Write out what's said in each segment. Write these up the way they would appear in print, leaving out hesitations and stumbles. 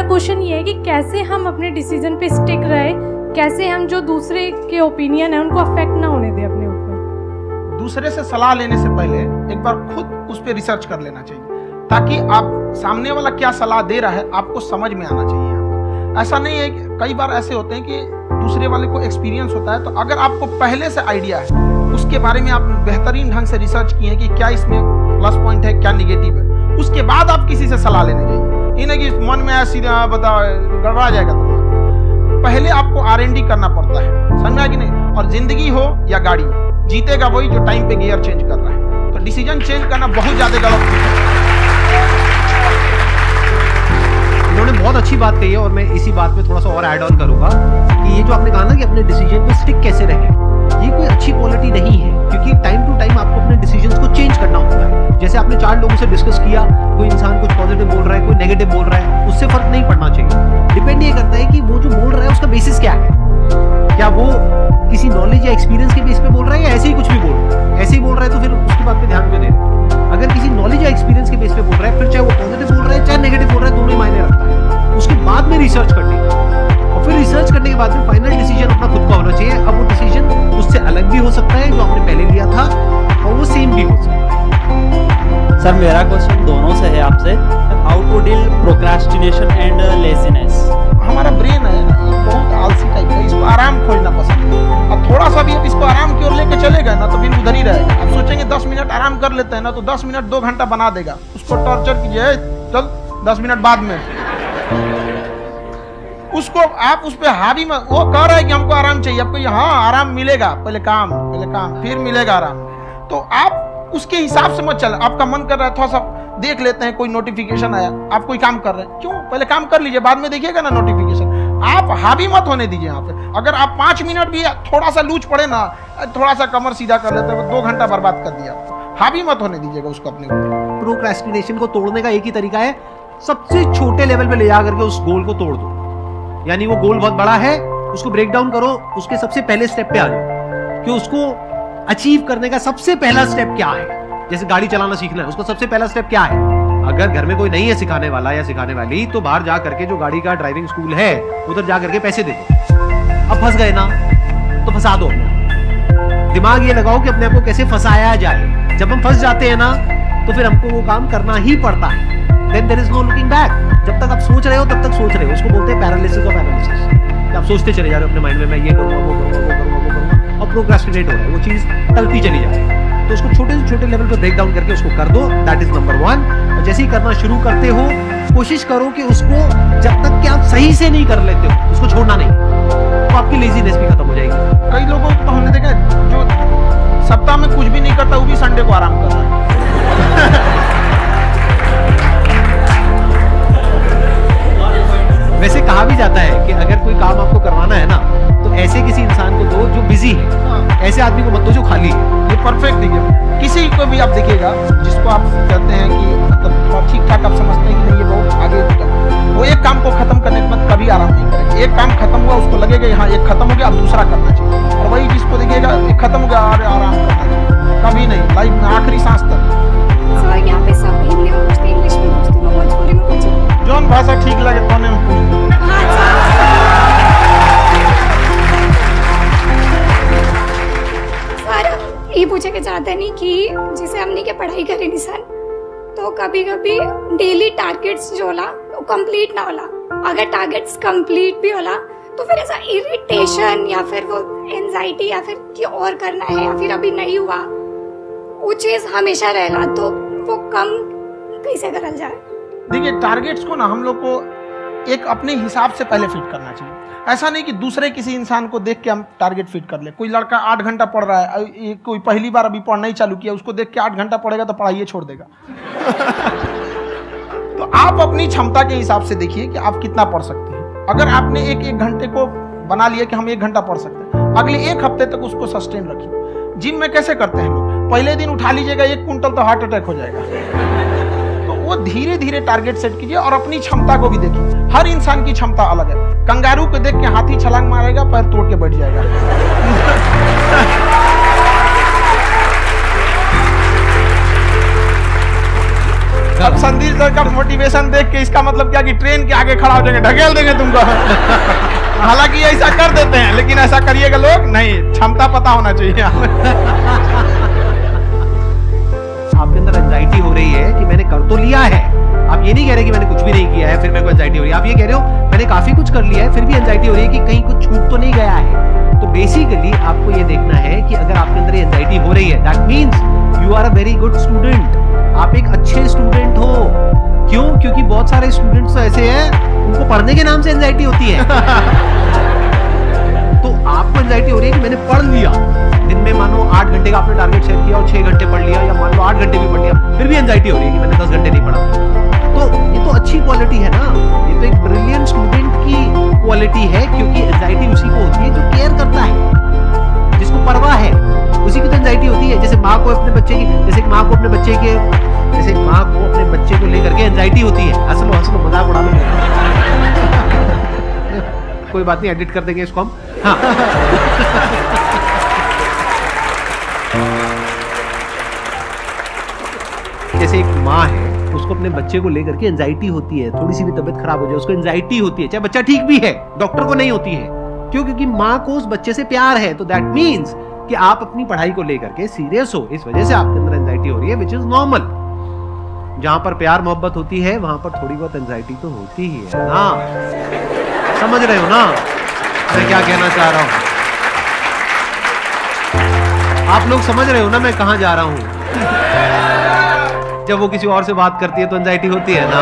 Question ये है कि कैसे हम अपने डिसीजन पे स्टिक रहे, कैसे हम जो दूसरे के ओपिनियन है उनको अफेक्ट ना होने दें अपने ऊपर। दूसरे से सलाह लेने से पहले एक बार खुद उस पर रिसर्च कर लेना चाहिए, ताकि आप सामने वाला क्या सलाह दे रहा है आपको समझ में आना चाहिए। ऐसा नहीं है कि कई बार ऐसे होते हैं कि दूसरे वाले को एक्सपीरियंस होता है, तो अगर आपको पहले से आइडिया है, उसके बारे में आप बेहतरीन ढंग से रिसर्च किए कि क्या इसमें प्लस पॉइंट है, क्या निगेटिव है, उसके बाद आप किसी से सलाह लेने जाइए। ये नहीं कि मन में ऐसी बता गड़बड़ा जाएगा। तो पहले आपको R&D करना पड़ता है, समझ में आया कि नहीं। और जिंदगी हो या गाड़ी, जीतेगा वही जो टाइम पे गियर चेंज कर रहा है। तो डिसीजन चेंज करना बहुत ज्यादा गलत है। उन्होंने बहुत अच्छी बात कही है और मैं इसी बात में थोड़ा सा और ऐड ऑन करूंगा कि ये जो आपने कहा ना कि अपने डिसीजन पे स्टिक कैसे रहे, ये कोई अच्छी क्वालिटी नहीं है, क्योंकि टाइम टू टाइम आपको अपने डिसीजंस को चेंज करना होता है। जैसे आपने 4 लोगों से डिस्कस किया, कोई इंसान कुछ पॉजिटिव बोल रहा है, कोई नेगेटिव बोल रहा है, उससे फर्क नहीं पड़ना चाहिए। डिपेंड ये करता है कि वो जो बोल रहा है उसका बेसिस क्या है। क्या वो किसी नॉलेज या एक्सपीरियंस के बेस पे बोल रहा है या ऐसे ही कुछ भी बोल रहा है? ऐसे ही बोल रहा है तो फिर उसकी बात पे ध्यान क्यों दे रहे हैं? अगर किसी नॉलेज या एक्सपीरियंस के बेस पे बोल रहा है, फिर चाहे वो पॉजिटिव बोल रहा है चाहे नेगेटिव बोल रहा है, दोनों ही मायने रखता है। उसके बाद में रिसर्च करनी, और फिर रिसर्च करने के बाद में फाइनल डिसीजन अपना खुद का होना चाहिए। अब वो डिसीजन उससे अलग भी हो सकता है जो आपने पहले लिया था, और वो सेम भी हो सकता है। सर मेरा क्वेश्चन दोनों से है आपसे, how to deal procrastination and laziness. हमारा ब्रेन है बहुत आलसी टाइप का, इसको आराम खोजना पसंद है। अब थोड़ा सा भी अब इसको आराम की ओर लेके चले गए ना तो फिर उधर ही रहेगा। अब सोचेंगे 10 मिनट आराम कर लेते हैं ना, तो 10 मिनट 2 घंटा बना देगा। उसको टॉर्चर कीजिए, चल 10 मिनट बाद में। उसको आप उस पर हावी मत, वो कह रहा है कि हमको आराम चाहिए, आपको यहाँ आराम मिलेगा, पहले काम फिर मिलेगा आराम। तो आप उसके हिसाब से मत चल। आपका मन कर रहा है थोड़ा सा देख लेते हैं, कोई नोटिफिकेशन आया, आप कोई काम कर रहे हैं, क्यों पहले काम कर लीजिए, बाद में देखिएगा ना नोटिफिकेशन। आप हावी मत होने दीजिए यहाँ पे। अगर आप 5 मिनट भी थोड़ा सा लूज पड़े ना, थोड़ा सा कमर सीधा कर लेते हैं, 2 घंटा बर्बाद कर दिया। हावी मत होने दीजिएगा उसको अपने ऊपर। प्रोक्रेस्टिनेशन को तोड़ने का एक ही तरीका है, सबसे छोटे लेवल पे ले जा करके उस गोल को तोड़ दो। यानी वो गोल बहुत बड़ा है, उसको ब्रेक डाउन करो, उसके सबसे पहले स्टेप पे आ जाओ कि उसको अचीव करने का सबसे पहला स्टेप क्या है। जैसे गाड़ी चलाना सीखना है, उसका सबसे पहला स्टेप क्या है। अगर घर में कोई नहीं है सिखाने वाला या सिखाने वाली, तो बाहर जा करके जो गाड़ी का ड्राइविंग स्कूल है उधर जा करके पैसे दे दो। अब फंस गए ना तो फंसा दो। दिमाग ये लगाओ कि अपने आप को कैसे फंसाया जाए। जब हम फंस जाते हैं ना तो फिर हमको वो काम करना ही पड़ता है। Then there is no looking back। जब तक आप सोच रहे हो तब तक सोच रहे हो, उसको बोलते हैं पैरालिसिस ऑफ एनालिसिस। आप सोचते चले जा रहे हो अपने माइंड में, मैं ये करूंगा वो करूंगा वो करूंगा वो करूंगा, और प्रोक्रेस्टिनेट हो रहा है, वो चीज टलती चली जा रही है। तो उसको छोटे से छोटे लेवल पे ब्रेक डाउन करके उसको कर दो, दैट इज नंबर 1। और जैसे ही करना शुरू करते हो, कोशिश करो कि उसको जब तक कि आप सही से नहीं कर लेते हो उसको छोड़ना नहीं, तो आपकी लेजीनेस भी खत्म हो जाएगी। कई लोगों को हमने देखा जो सप्ताह में कुछ भी नहीं करता, वो भी संडे को आराम कर रहा है। वैसे कहा भी जाता है कि अगर कोई काम आपको करवाना है ना, तो ऐसे किसी इंसान को दो जो बिजी है, ऐसे आदमी को मत दो जो खाली है। ये परफेक्ट देखिए, किसी को भी आप देखिएगा जिसको आप कहते हैं कि मतलब ठीक ठाक आप समझते हैं कि नहीं ये बहुत आगे, वो एक काम को खत्म करने के बाद कभी आराम नहीं करेगा। एक काम खत्म हुआ उसको लगेगा यहाँ एक खत्म हो गया, अब दूसरा करना चाहिए। और वही जिसको देखिएगा एक खत्म हो गया, अरे आराम करना चाहिए, कभी नहीं, लाइफ में आखिरी सांस तक। सर यहाँ पे सब हिंदी में पूछते, इंग्लिश में पूछते, भोजपुरी में पूछते, जौन भाषा ठीक लगे तो में पूछ। ये पूछे के चाहते नहीं कि जैसे हमने के पढ़ाई करे निशान, तो कभी कभी डेली टारगेट्स जो होला वो कंप्लीट ना होला। अगर टारगेट्स कंप्लीट भी होला तो फिर ऐसा इरिटेशन या फिर वो एंजाइटी या फिर कि और करना है या फिर अभी नहीं हुआ, वो चीज हमेशा रहेला। तो वो कम कैसे करल जाए? देखिए टारगेट्स को ना हम लोग को एक अपने हिसाब से पहले फिट करना चाहिए। ऐसा नहीं कि दूसरे किसी इंसान को देख के हम टारगेट फिट कर ले। कोई लड़का 8 घंटा पढ़ रहा है, कोई पहली बार अभी पढ़ना ही चालू किया, उसको देख के 8 घंटा पढ़ेगा तो पढ़ाई छोड़ देगा। तो आप अपनी क्षमता के हिसाब से देखिए कि आप कितना पढ़ सकते हैं। अगर आपने एक घंटे को बना लिया कि हम 1 घंटा पढ़ सकते हैं, अगले 1 हफ्ते तक उसको सस्टेन रखिए। जिम में कैसे करते हैं लोग, पहले दिन उठा लीजिएगा 1 क्विंटल तो हार्ट अटैक हो जाएगा। वो धीरे धीरे टारगेट सेट कीजिए और अपनी क्षमता को भी देखिए। हर इंसान की क्षमता अलग है। कंगारू को देख के हाथी छलांग मारेगा, पैर तोड़ के बैठ जाएगा। अब संदीप सर का मोटिवेशन देख के इसका मतलब क्या कि ट्रेन के आगे खड़ा हो जाएंगे, ढकेल देंगे तुमको। हालांकि ऐसा कर देते हैं, लेकिन ऐसा करिएगा लोग नहीं, क्षमता पता होना चाहिए। आपके अंदर एंजाइटी हो रही है कि मैंने कर तो लिया है, आप ये नहीं कह रहे कि मैंने कुछ भी नहीं किया है फिर मेरे को एंजाइटी हो रही है, आप ये कह रहे हो मैंने काफी कुछ कर लिया है फिर भी एंजाइटी हो रही है कि कहीं कुछ छूट तो नहीं गया है। तो बेसिकली आपको ये देखना है कि अगर आपके अंदर एंजाइटी हो रही है, that means you are a very good student, आप एक अच्छे स्टूडेंट हो। क्यों? क्योंकि बहुत सारे स्टूडेंट्स तो ऐसे हैं उनको पढ़ने के नाम से एंजाइटी होती है। तो आपको एंजाइटी हो रही है कि मैंने पढ़ लिया, दिन में मानो 8 घंटे का आपने टारगेट सेट किया और 6 घंटे पढ़ लिया, या मान लो 8 घंटे भी पढ़ लिया, फिर भी एंजाइटी हो रही है कि मैंने 10 घंटे नहीं पढ़ा। तो ये तो अच्छी क्वालिटी है ना, ये तो एक ब्रिलियंट स्टूडेंट की क्वालिटी है, क्योंकि एंजाइटी उसी को होती है जो केयर करता है, जिसको परवाह है, उसी की तो एंजाइटी होती है। जैसे माँ को अपने बच्चे की, जैसे माँ को अपने बच्चे को लेकर के एंजाइटी होती है। हंस लो मजाक उड़ा लो, कोई बात नहीं, एडिट कर देंगे इसको हम। हाँ। जैसे एक माँ है, उसको अपने बच्चे को लेकर के एंजाइटी होती है, थोड़ी सी भी तबीयत खराब हो जाए उसको एंजाइटी होती है, चाहे बच्चा ठीक भी है, डॉक्टर को नहीं होती है। क्यों? क्योंकि माँ को उस बच्चे से प्यार है। तो दैट मीन्स कि आप अपनी पढ़ाई को लेकर के सीरियस हो, इस वजह से आपके अंदर एंजाइटी हो रही है, विच इज नॉर्मल। जहां पर प्यार मोहब्बत होती है वहां पर थोड़ी बहुत एंजाइटी तो होती ही है ना। समझ रहे हो ना मैं क्या कहना चाह रहा हूं? आप लोग समझ रहे हो ना मैं कहां जा रहा हूं? जब वो किसी और से बात करती है तो एंजाइटी होती है ना।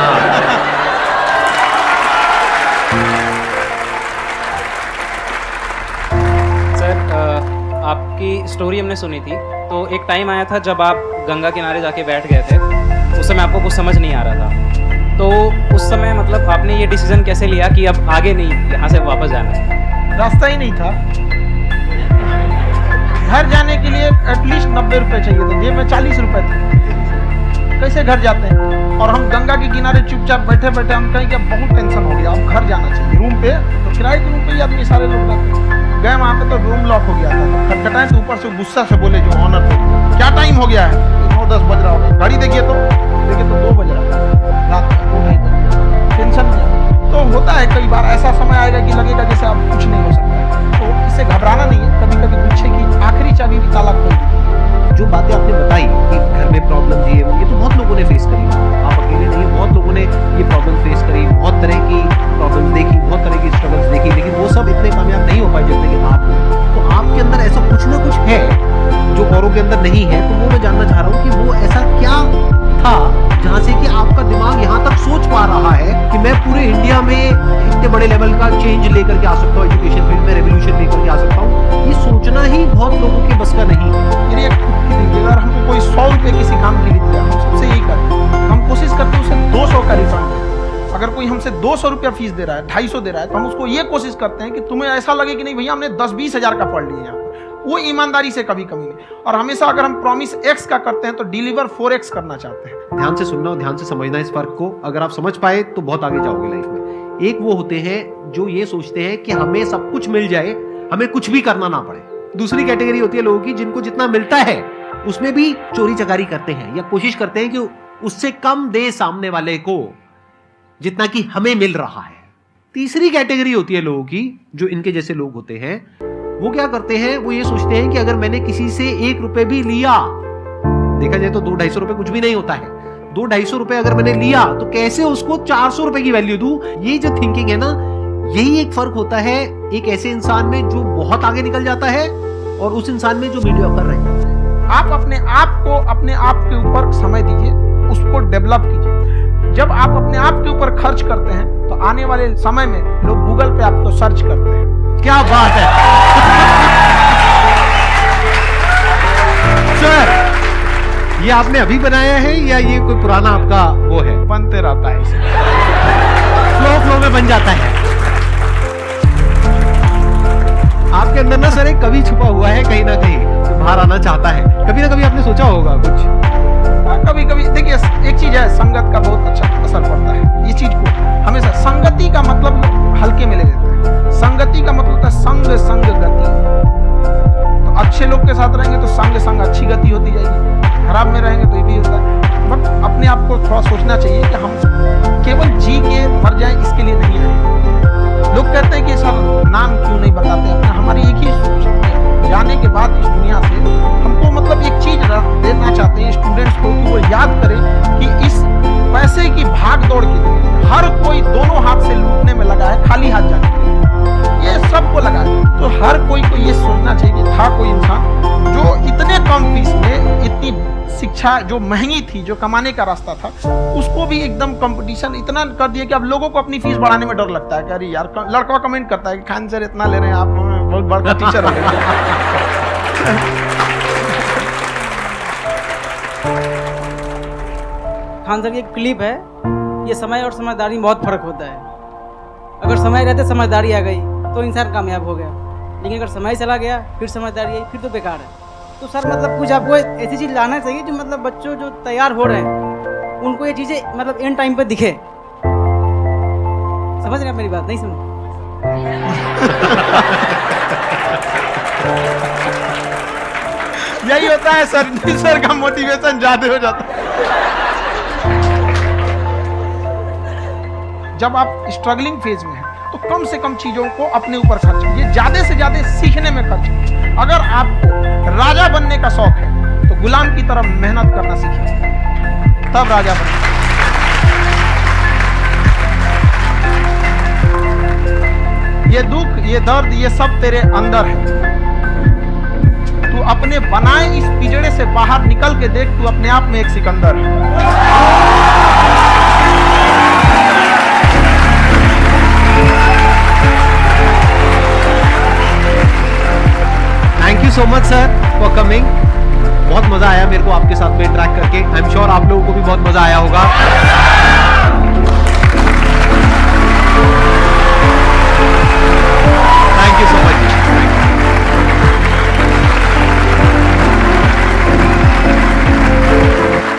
सर, आपकी स्टोरी हमने सुनी थी, तो एक टाइम आया था जब आप गंगा किनारे जाके बैठ गए थे, उस समय आपको कुछ समझ नहीं आ रहा था। तो उस समय मतलब आपने ये डिसीजन कैसे लिया कि अब आगे नहीं, यहाँ से वापस जाना है? रास्ता ही नहीं था। घर जाने के लिए एटलीस्ट 90 रुपए चाहिए थे, जेब में 40 रुपए थे, कैसे घर जाते हैं? और हम गंगा के किनारे चुपचाप बैठे बैठे हम कहें कि अब बहुत टेंशन हो गया, अब घर जाना चाहिए। रूम पे तो किराए के रूम पे ही आदमी सारे लोग रहते, गए वहाँ पे तो रूम लॉक हो गया था, खटखटाए तो ऊपर से गुस्सा से बोले जो ऑनर थे, क्या टाइम हो गया है? 9-10 बज रहा होगा, घड़ी देखिए तो 2 बज रहा है रात में, 2-2:30 बज। टेंशन नहीं तो होता है, कई बार ऐसा समय आएगा कि लगेगा जैसे अब कुछ नहीं हो सकता, तो इससे घबराना नहीं है। कभी कभी पीछे की आखिरी चाबी भी ताला खोल देती है। जो बातें आपने बताई कि घर में प्रॉब्लम ये तो बहुत लोगों ने फेस करी, आप अकेले नहीं, बहुत लोगों ने ये प्रॉब्लम फेस करी, बहुत तरह की प्रॉब्लम देखी, बहुत तरह की स्ट्रगल्स देखी, लेकिन वो सब इतने कामयाब नहीं हो पाए जितने कि आप हो। तो आपके अंदर ऐसा कुछ ना कुछ है जो औरों के अंदर नहीं है, तो वो मैं जानना चाह रहा हूँ कि वो ऐसा क्या था जहाँ से कि आपका दिमाग यहाँ तक सोच पा रहा है कि मैं पूरे इंडिया में इतने बड़े लेवल का चेंज लेकर के आ सकता हूँ, एजुकेशन फील्ड में रेवोल्यूशन लेकर के आ सकता हूँ। ये सोचना ही बहुत लोगों के बस का नहीं है। मेरी एक खुद की दीजिए, अगर हमको कोई 100 रुपये किसी काम के लिए दिया, हम सबसे यही करते हैं, हम कोशिश करते हैं उसे 200 का रिफंड दें। अगर कोई हमसे 200 रुपया फीस दे रहा है, 250 दे रहा है, तो हम उसको ये कोशिश करते हैं कि तुम्हें ऐसा लगे कि नहीं भैया हमने 10-20 हज़ार का पढ़ लिया यहाँ पर, वो ईमानदारी से कभी कमी नहीं। और हमेशा अगर हम प्रॉमिस X का करते हैं तो डिलीवर 4X करना चाहते हैं। ध्यान से सुनना और ध्यान से समझना इस फर्क को, अगर आप समझ पाए तो बहुत आगे जाओगे लाइफ में। एक वो होते हैं जो ये सोचते हैं कि हमें सब कुछ मिल जाए, हमें कुछ भी करना ना पड़े। दूसरी कैटेगरी होती है लोगों की जिनको जितना मिलता है उसमें भी चोरी चकारी करते हैं या कोशिश करते हैं कि उससे कम दे सामने वाले को जितना कि हमें मिल रहा है। तीसरी कैटेगरी होती है लोगों की जो इनके जैसे लोग होते हैं, वो क्या करते हैं, वो ये सोचते हैं कि अगर मैंने किसी से 1 रुपए भी लिया, देखा जाए तो 200-250 रुपए कुछ भी नहीं होता है, 200-250 रुपए अगर मैंने लिया तो कैसे उसको 400 रुपए की वैल्यू दूं। ये जो थिंकिंग है ना, यही एक फर्क होता है एक ऐसे इंसान में जो बहुत आगे निकल जाता है और उस इंसान में जो मीडियोकर रह जाता है। आप अपने आप को अपने आप के ऊपर समय दीजिए, उसको डेवलप कीजिए। जब आप अपने आप के ऊपर खर्च करते हैं तो आने वाले समय में लोग गूगल पे आपको सर्च करते हैं। क्या बात है सर, ये आपने अभी बनाया है या ये कोई पुराना आपका वो है? बनते रहता है, फ्लो में बन जाता है। आपके अंदर ना सर एक कवि छुपा हुआ है कहीं ना कहीं, जो बाहर आना चाहता है। कभी ना कभी आपने सोचा होगा कुछ? कभी कभी देखिए, एक चीज है, संगत का बहुत अच्छा असर पड़ता है। ये चीज को हमेशा संगति का मतलब हल्के में ले लेते हैं। संगति का मतलब होता है संग संग गति। तो अच्छे लोग के साथ रहेंगे तो संग संग अच्छी गति होती जाएगी, खराब में रहेंगे तो ये भी होता है। बट अपने आप को थोड़ा सोचना अच्छा जो महंगी थी, जो कमाने का रास्ता था, उसको भी एकदम कंपटीशन इतना कर दिया कि अब लोगों को अपनी फीस बढ़ाने में डर लगता है कि अरे यार, लड़का कमेंट करता है कि खान सर इतना ले रहे हैं, आप बहुत बड़ा टीचर हो गए। खान सर की एक क्लिप है, ये समय और समझदारी में बहुत फर्क होता है। अगर समय रहते समझदारी आ गई तो इंसान कामयाब हो गया, लेकिन अगर समय चला गया फिर समझदारी आई फिर तो बेकार है। तो सर मतलब कुछ आपको ऐसी चीज़ लाना चाहिए जो मतलब बच्चों जो तैयार हो रहे हैं उनको ये चीज़ें मतलब एंड टाइम पे दिखे। समझ रहे हैं आप मेरी बात? नहीं समझ? यही होता है सर का मोटिवेशन ज्यादा हो जाता है। जब आप स्ट्रगलिंग फेज में हैं तो कम से कम चीजों को अपने ऊपर खर्च कीजिए, ज्यादा से ज्यादा सीखने में खर्च कीजिए। अगर आपको राजा बनने का शौक है तो गुलाम की तरह मेहनत करना सीखिए, तब राजा बनेंगे। ये दुख, ये दर्द, ये सब तेरे अंदर है। तू अपने बनाए इस पिंजड़े से बाहर निकल के देख, तू अपने आप में एक सिकंदर है। Thank you so much sir for coming. बहुत मजा आया मेरे को आपके साथ में इंटरेक्ट करके। आई एम श्योर आप लोगों को भी बहुत मजा आया होगा।